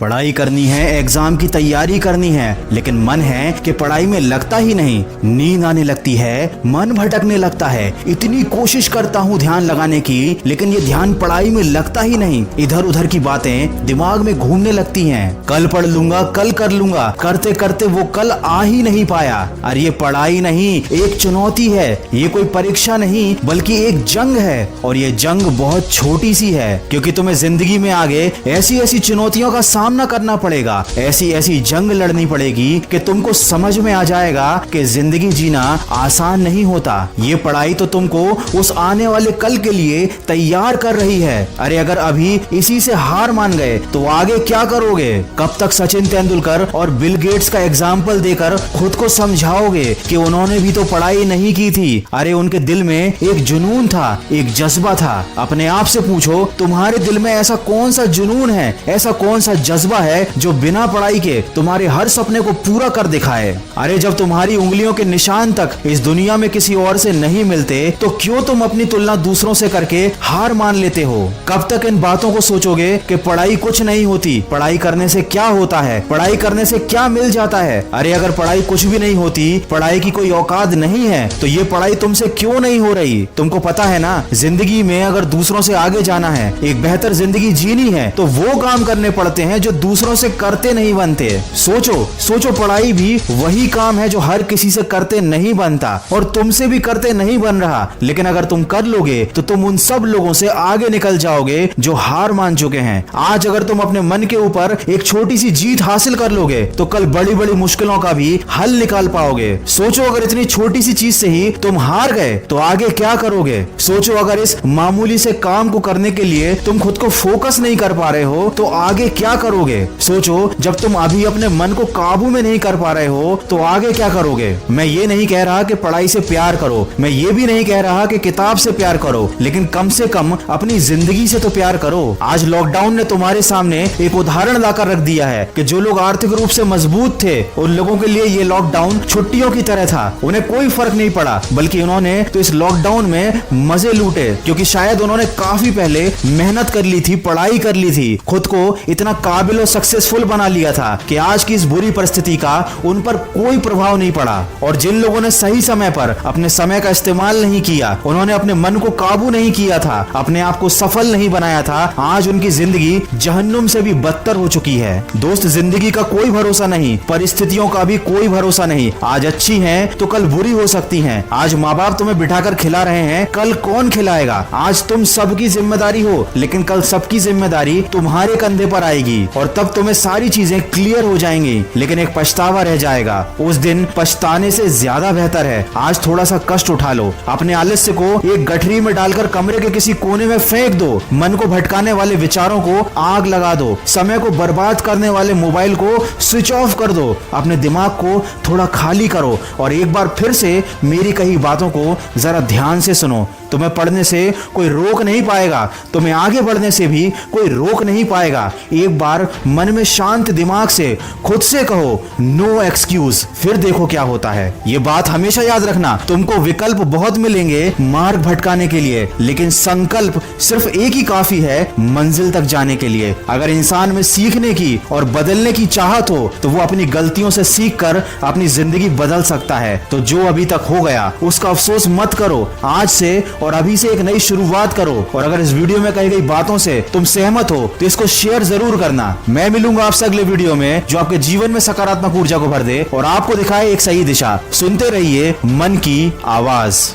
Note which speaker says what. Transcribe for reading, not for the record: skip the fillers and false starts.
Speaker 1: पढ़ाई करनी है, एग्जाम की तैयारी करनी है, लेकिन मन है कि पढ़ाई में लगता ही नहीं। नींद आने लगती है, मन भटकने लगता है। इतनी कोशिश करता हूँ ध्यान लगाने की, लेकिन ये ध्यान पढ़ाई में लगता ही नहीं। इधर उधर की बातें दिमाग में घूमने लगती हैं। कल पढ़ लूंगा, कल कर लूंगा, करते करते वो कल आ ही नहीं पाया। अरे ये पढ़ाई नहीं, एक चुनौती है। ये कोई परीक्षा नहीं, बल्कि एक जंग है। और ये जंग बहुत छोटी सी है, क्योंकि तुम्हें जिंदगी में आगे ऐसी ऐसी चुनौतियों का सामना करना पड़ेगा, ऐसी ऐसी जंग लड़नी पड़ेगी कि तुमको समझ में आ जाएगा कि जिंदगी जीना आसान नहीं होता। ये पढ़ाई तो तुमको उस आने वाले कल के लिए तैयार कर रही है। अरे अगर अभी इसी से हार मान गए तो आगे क्या करोगे? कब तक सचिन तेंदुलकर और बिल गेट्स का एग्जाम्पल देकर खुद को समझाओगे कि उन्होंने भी तो पढ़ाई नहीं की थी? अरे उनके दिल में एक जुनून था, एक जज्बा था। अपने आप से पूछो, तुम्हारे दिल में ऐसा कौन सा जुनून है, ऐसा कौन सा जज्बा है जो बिना पढ़ाई के तुम्हारे हर सपने को पूरा कर दिखाए? अरे जब तुम्हारी उंगलियों के निशान तक इस दुनिया में किसी और से नहीं मिलते, तो क्यों तुम अपनी तुलना दूसरों से करके हार मान लेते हो? कब तक इन बातों को सोचोगे कि पढ़ाई कुछ नहीं होती, पढ़ाई करने से क्या होता है, पढ़ाई करने से क्या मिल जाता है? अरे अगर पढ़ाई कुछ भी नहीं होती, पढ़ाई की कोई औकात नहीं है, तो ये पढ़ाई तुमसे क्यों नहीं हो रही? तुमको पता है ना, जिंदगी में अगर दूसरों से आगे जाना है, एक बेहतर जिंदगी जीनी है, तो वो काम करने पड़ते हैं जो दूसरों से करते नहीं बनते। सोचो सोचो, पढ़ाई भी वही काम है जो हर किसी से करते नहीं बनता और तुमसे भी करते नहीं बन रहा। लेकिन अगर तुम कर लोगे तो तुम उन सब लोगों से आगे निकल जाओगे जो हार मान चुके हैं। आज अगर तुम अपने मन के ऊपर एक छोटी सी जीत हासिल कर लोगे तो कल बड़ी बड़ी मुश्किलों का भी हल निकाल पाओगे। सोचो, अगर इतनी छोटी सी चीज से ही तुम हार गए तो आगे क्या करोगे? सोचो, अगर इस मामूली से काम को करने के लिए तुम खुद को फोकस नहीं कर पा रहे हो तो आगे क्या करोगे? सोचो, जब तुम अभी अपने मन को काबू में नहीं कर पा रहे हो तो आगे क्या करोगे? मैं ये नहीं कह रहा कि पढ़ाई से प्यार करो, मैं ये भी नहीं कह रहा कि किताब से प्यार करो, लेकिन कम से कम अपनी जिंदगी से तो प्यार करो। आज लॉकडाउन ने तुम्हारे सामने एक उदाहरण लाकर रख दिया है कि जो लोग आर्थिक रूप से मजबूत थे, उन लोगों के लिए ये लॉकडाउन छुट्टियों की तरह था। उन्हें कोई फर्क नहीं पड़ा, बल्कि उन्होंने तो इस लॉकडाउन में मजे लूटे, क्योंकि शायद उन्होंने काफी पहले मेहनत कर ली थी, पढ़ाई कर ली थी, खुद को इतना काबिल और सक्सेसफुल बना लिया था कि आज की इस बुरी परिस्थिति का उन पर कोई प्रभाव नहीं पड़ा। और जिन लोगों ने सही समय पर अपने समय का इस्तेमाल नहीं किया, उन्होंने अपने मन को काबू नहीं किया था, अपने आप को सफल नहीं बनाया था, आज उनकी जिंदगी जहन्नुम से भी बदतर हो चुकी है। दोस्त, जिंदगी का कोई भरोसा नहीं, परिस्थितियों का भी कोई भरोसा नहीं। आज अच्छी हैं तो कल बुरी हो सकती हैं। आज माँ बाप तुम्हें बिठाकर खिला रहे हैं, कल कौन खिलाएगा? आज तुम सबकी जिम्मेदारी हो, लेकिन कल सबकी जिम्मेदारी तुम्हारे कंधे पर आएगी और तब तुम्हें सारी चीजें क्लियर हो जाएंगी, लेकिन एक पछतावा रह जाएगा। उस दिन पछताने से ज्यादा बेहतर है आज थोड़ा सा कष्ट उठा लो, अपने आलस्य को एक गठरी में डालकर कमरे के किसी कोने में फेंक दो, मन को भटकाने वाले विचारों को आग लगा दो, समय को बर्बाद करने वाले मोबाइल को स्विच ऑफ कर दो, अपने दिमाग को थोड़ा खाली करो और एक बार फिर से मेरी कही बातों को जरा ध्यान से सुनो। तुम्हें पढ़ने से कोई रोक नहीं पाएगा, तुम्हें आगे बढ़ने से भी कोई रोक नहीं पाएगा। एक बार मन में शांत दिमाग से खुद से कहो, नो एक्सक्यूज, फिर देखो क्या होता है। ये बात हमेशा याद रखना, तुमको विकल्प बहुत मिलेंगे मार्ग भटकाने के लिए, लेकिन संकल्प सिर्फ एक ही काफी है मंजिल तक जाने के लिए। अगर इंसान में सीखने की और बदलने की चाहत हो तो वो अपनी गलतियों से सीख कर अपनी जिंदगी बदल सकता है। तो जो अभी तक हो गया उसका अफसोस मत करो, आज से और अभी से एक नई शुरुआत करो। और अगर इस वीडियो में कही गई बातों से तुम सहमत हो तो इसको शेयर जरूर करना। मैं मिलूंगा आपसे अगले वीडियो में जो आपके जीवन में सकारात्मक ऊर्जा को भर दे और आपको दिखाए एक सही दिशा। सुनते रहिए मन की आवाज।